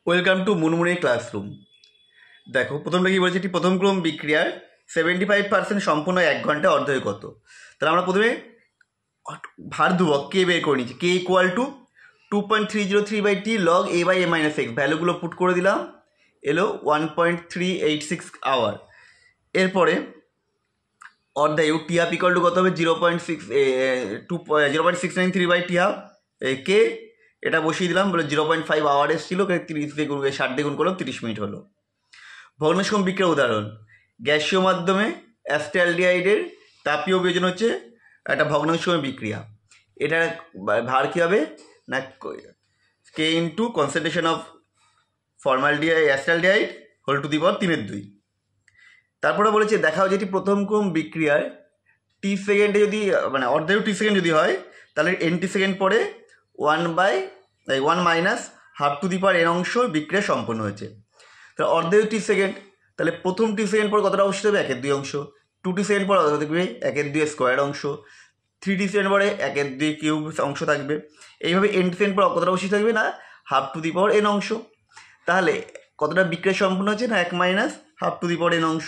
Welcome to Munmuni classroom. দেখো প্রথমটা কি বলছে, এটি প্রথম ক্রম বিক্রিয়ার 75% সম্পূর্ণ 1 ঘন্টায় অর্ধেক কত। তাহলে আমরা প্রথমে ভার ধ্রুবক কে বের করে নিচ্ছি। K equal to 2.303/t log a by a minus x, ভ্যালুগুলো put করে দিলাম, এলো 1.386 আওয়ার। এরপরে অর্ধেক টি হাফ ইকুয়াল টু কত হবে, 0.693/t হাফ কে, এটা বসিয়ে দিলাম, বলে 0.5 আওয়ার এসেছিল, 60 দিয়ে গুণ করলাম, 30 মিনিট হলো। ভগ্নাংশম বিক্রিয়ার উদাহরণ, গ্যাসীয় মাধ্যমে অ্যাসিটালডিহাইডের তাপীয় বিয়োজন হচ্ছে একটা ভগ্নাংশম বিক্রিয়া। এটার ভার কী হবে না, কে into concentration of acetaldehyde whole to the পাওয়ার 3/2। তারপরে বলেছে দেখাও যেটি প্রথম ক্রম বিক্রিয়ার টি সেকেন্ডে যদি মানে অর্ধেক টি সেকেন্ড যদি হয়, তাহলে টি সেকেন্ড পরে 1 minus have to the power n অংশ বিক্রিয়া সম্পন্ন হয়েছে। তাহলে অর্ধেক টি সেকেন্ড, তাহলে প্রথম টি সেকেন্ড পর কতটা অবশিষ্ট হবে, 1/2 অংশ। 2 সেকেন্ড পর কত থাকবে, 1/2 স্কোয়ার অংশ। 3 সেকেন্ড পরে 1/2 কিউব অংশ থাকবে। এইভাবে টি সেকেন্ড পর কতটা অবশিষ্ট থাকবে না, have to the power n অংশ। তাহলে কতটা বিক্রিয়া সম্পন্ন হচ্ছে না, 1 minus have to the power n অংশ।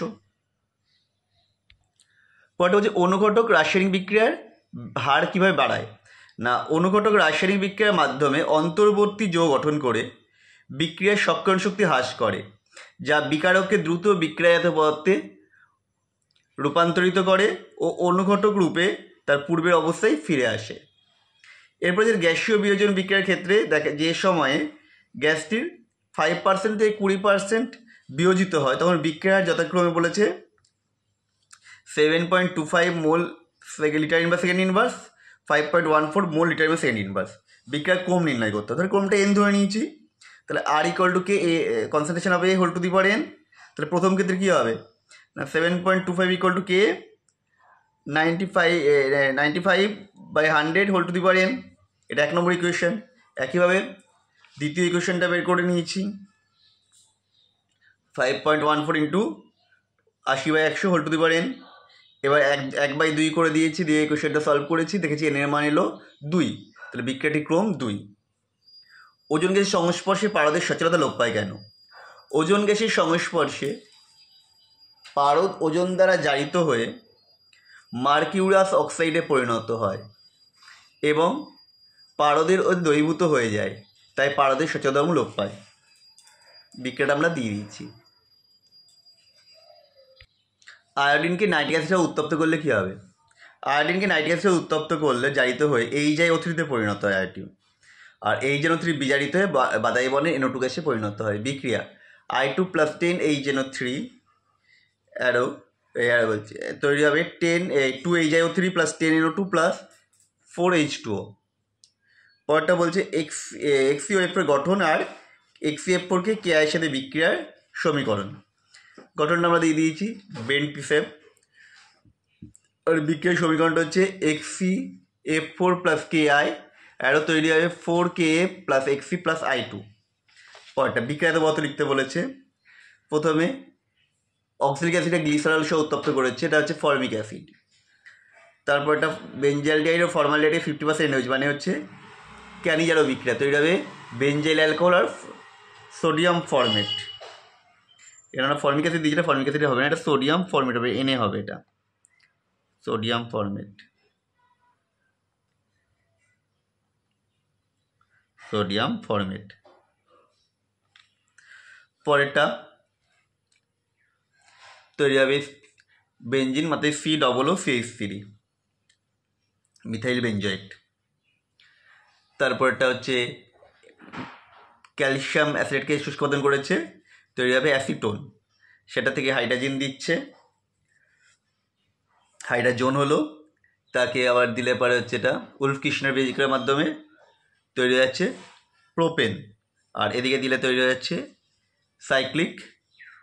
পরটা হচ্ছে অনুঘটক রাসায়নিক বিক্রিয়ার হার কীভাবে বাড়ায় না, অনুঘটক রাসায়নিক বিক্রিয়ার মাধ্যমে অন্তর্বর্তী যৌগ গঠন করে বিক্রিয়ার সক্ষম শক্তি হ্রাস করে, যা বিকারককে দ্রুত বিক্রিয়াজাত পদার্থে রূপান্তরিত করে ও অনুঘটক রূপে তার পূর্বের অবস্থায় ফিরে আসে। এরপর যে গ্যাসীয় বিয়োজন বিক্রিয়ার ক্ষেত্রে দেখে যে সময়ে গ্যাসটির 5% থেকে 20% বিয়োজিত হয়, তখন বিক্রিয়ার যথাক্রমে বলেছে 7.25 মোল লিটার ইনভার্স সেকেন্ড ইনভার্স, 5.14 মোল লিটার ইনভার্স সেকেন্ড ইনভার্স। বিক্রিয়ার ক্রম নির্ণয় করতে হবে। তাহলে ক্রমটা এন ধরে নিয়েছি, তাহলে আর ইকুয়াল টু কে কনসেন্ট্রেশন হবে whole to the power n. তাহলে প্রথম ক্ষেত্রে কী হবে না, 7.25 equal to k 95/100 whole to the power n, এটা 1 নম্বর ইকুয়েশন। একইভাবে দ্বিতীয় ইকুয়েশনটা বের করে নিয়েছি, 5.14 into 80/100 whole to the power n. এবার 1/2 করে দিয়েছি, দিয়ে ইকুয়েশনটা সলভ করেছি, দেখেছি এন এর মান এলো 2। তাহলে বিক্রিয়াটি ক্রম 2। ওজোন গ্যাসের সংস্পর্শে পারদের সচলতা লোপ পায় কেন। ওজোন গ্যাসের সংস্পর্শে পারদ ওজোন দ্বারা জারিত হয়ে মার্কিউরাস অক্সাইডে পরিণত হয় এবং পারদের দ্রবীভূত হয়ে যায়, তাই পারদের সচলতা লোপ পায়। বিক্রিয়াটা আমরা দিয়ে দিচ্ছি। আয়োডিনকে নাইট্রিক অ্যাসিডে উত্তপ্ত করলে কী হবে, আয়োডিনকে নাইট্রিক অ্যাসিডে উত্তপ্ত করলে জারিত হয়ে HiO3 পরিণত হয় আয়োডিন, আর HNO3 বিজারিত হয়ে বাদামি বর্ণের NO2 গ্যাসে পরিণত হয়। বিক্রিয়া I2 + 10 HNO3 অ্যারো বলছে তৈরি হবে 2 HiO3 + 10 NO2 + 4 H2O। পরটা বলছে XCOF এর গঠন আর XCF4 কে KI এর সাথে বিক্রিয়ার সমীকরণ। গঠনটা আমরা দিয়ে দিয়েছি, বেন্টিসেপ। আর বিক্রিয়ার সমীকরণটা হচ্ছে XCF4 + KI, আরও তৈরি হবে 4Ka + Xc + I2। পরটা বিক্রিয়াতে পদার্থ লিখতে বলেছে। প্রথমে অক্সালিক অ্যাসিডে গ্লিসারল সহ উত্তপ্ত করেছে, এটা হচ্ছে ফর্মিক অ্যাসিড। তারপর এটা বেঞ্জালডিহাইড ও ফর্মালডিহাইডে 50% NH, মানে হচ্ছে ক্যানিজারো বিক্রিয়া, তৈরি হবে বেঞ্জাইল অ্যালকোহল আর সোডিয়াম ফর্মেট। এরা ফর্মিক অ্যাসিড দিয়েছে, ফর্মিক অ্যাসিড হবে না, এটা সোডিয়াম ফর্মেট হবে, এনে হবে, এটা সোডিয়াম ফর্মেট, সোডিয়াম ফর্মেট। পরেরটা তৈরি হবে বেঞ্জিন, মাথায় COOCH3, মিথাইল বেঞ্জয়েট। তারপরটা হচ্ছে ক্যালসিয়াম অ্যাসিডকে শুষ্কোদন করেছে, তৈরি হবে অ্যাসিটোন, সেটা থেকে হাইড্রোজেন দিচ্ছে, হাইড্রোজেন হলো, তাকে আবার দিলে পরে হচ্ছে এটা উলফ-কির্শনার বিক্রিয়ার মাধ্যমে তৈরি হচ্ছে প্রোপেন, আর এদিকে দিলে তৈরি হচ্ছে সাইক্লিক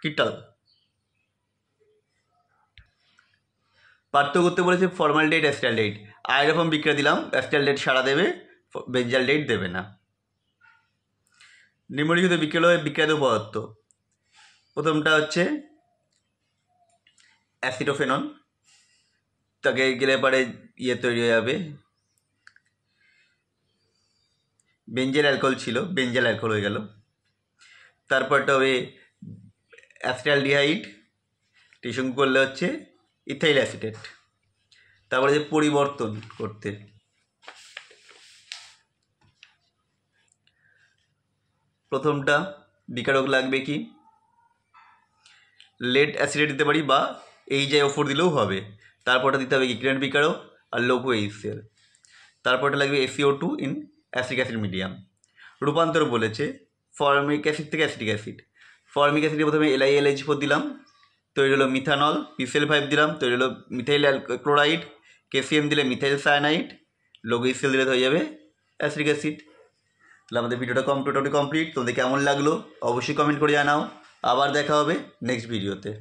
কিটাল। পার্থক্য করতে বলেছে ফর্মালডিহাইড অ্যাসিটালডিহাইড। আয়রফর্ম বিক্রিয়া দিলাম, অ্যাসিটালডিহাইড সারা দেবে, বেঞ্জালডিহাইড দেবে না। নিম্নলিখিত বিক্রিয়াত পদার্থ, প্রথমটা হচ্ছে অ্যাসিটোফেনন, তাকে গেলে পরে তৈরি হয়ে যাবে বেঞ্জেল অ্যালকোহল, ছিল বেঞ্জেল অ্যালকোহল হয়ে গেল। তারপরটা হবে অ্যাসিটালডিহাইড, এর সঙ্গে করলে হচ্ছে ইথাইল অ্যাসিটেট। তারপরে যে পরিবর্তন করতে, প্রথমটা বিকারক লাগবে কি, লেড অ্যাসিডেট দিতে পারি বা HiO4 দিলেও হবে। তারপরটা দিতে হবে কি গ্রেড বিকারক আর লঘু HCl। তারপরটা লাগবে SiO2 in acidic acid medium. রূপান্তর বলেছে ফর্মিক অ্যাসিড থেকে অ্যাসিটিক অ্যাসিড। ফর্মিক অ্যাসিডে প্রথমে LiLH4 দিলাম, তৈরি হলো মিথানল। PCl5 দিলাম, তৈরি হলো মিথাইল ক্লোরাইড। KCl দিলে মিথাইল সায়ানাইড, লঘু HCl দিলে হয়ে যাবে অ্যাসিডিক অ্যাসিড। তাহলে আমাদের ভিডিওটা কমপ্লিট। তোমাদের কেমন লাগলো অবশ্যই কমেন্ট করে জানাও। আবার দেখা হবে নেক্সট ভিডিওতে।